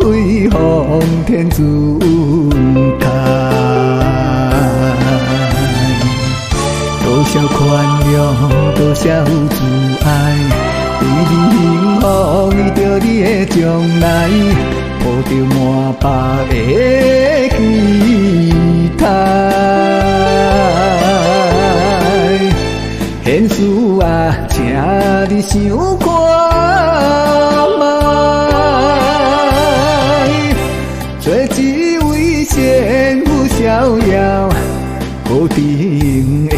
为奉天自开。多少宽容，多少慈爱，为你幸福，为着你的将来，抱着满腹的期待。现实啊，请你想看卖，做一位幸福逍遥，固定的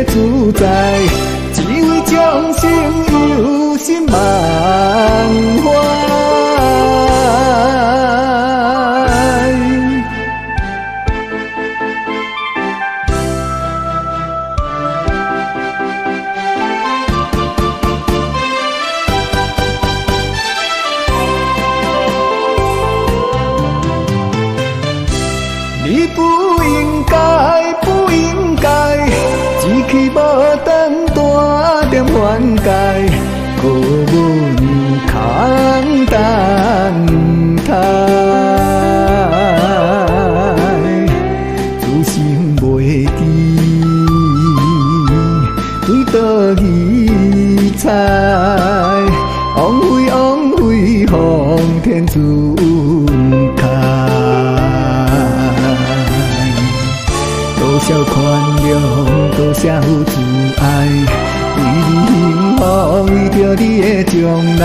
自在，一位众生有心满怀。你不应该，不应该，志气无当大点冤家，靠阮空等待。自信袂记，对倒去猜，枉费奉天自开。多少宽容，多少慈爱，为你幸福，为着你的将来，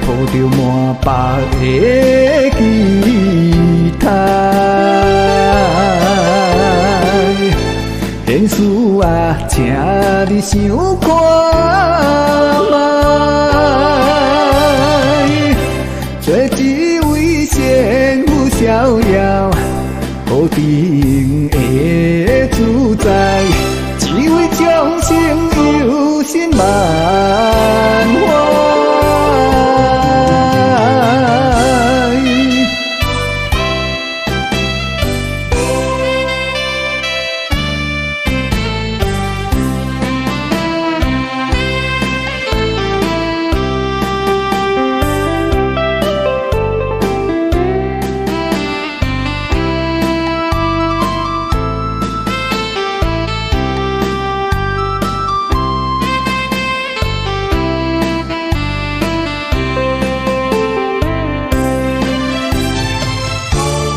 抱着满腹的期待。现实啊，请你想看卖，做一位幸福逍遥，固定的自在，一位众生有心满怀。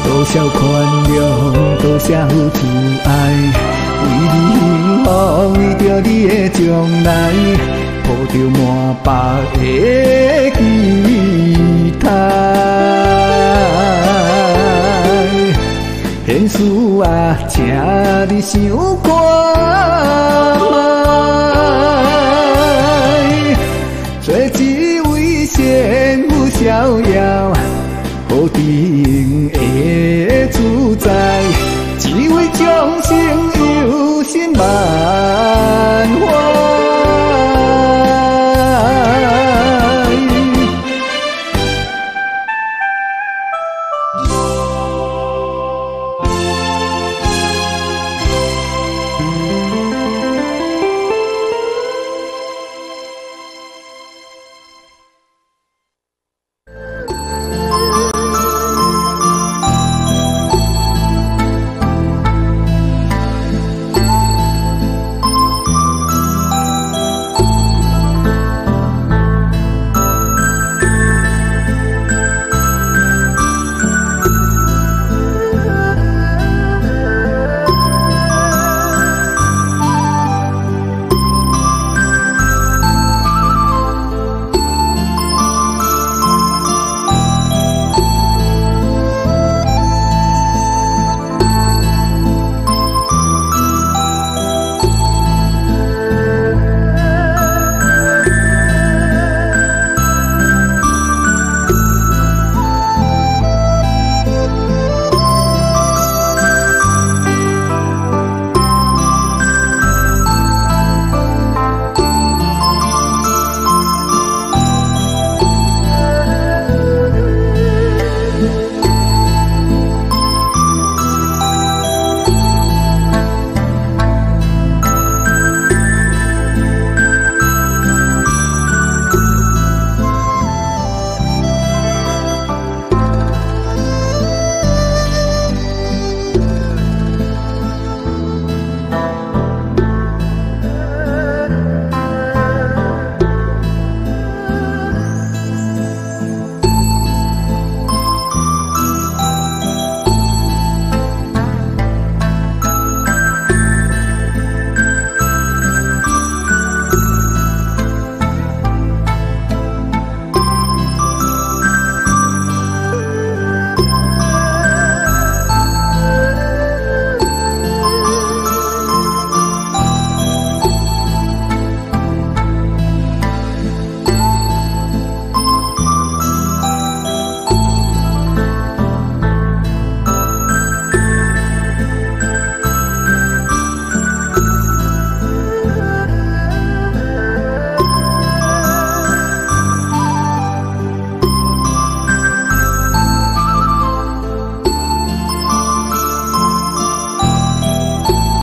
多少宽容，多少慈爱，为你幸福，为着你的将来，抱着满腹的期待。现实啊，请你想看卖，做一位幸福逍遥，固定的自在，一位众生有心满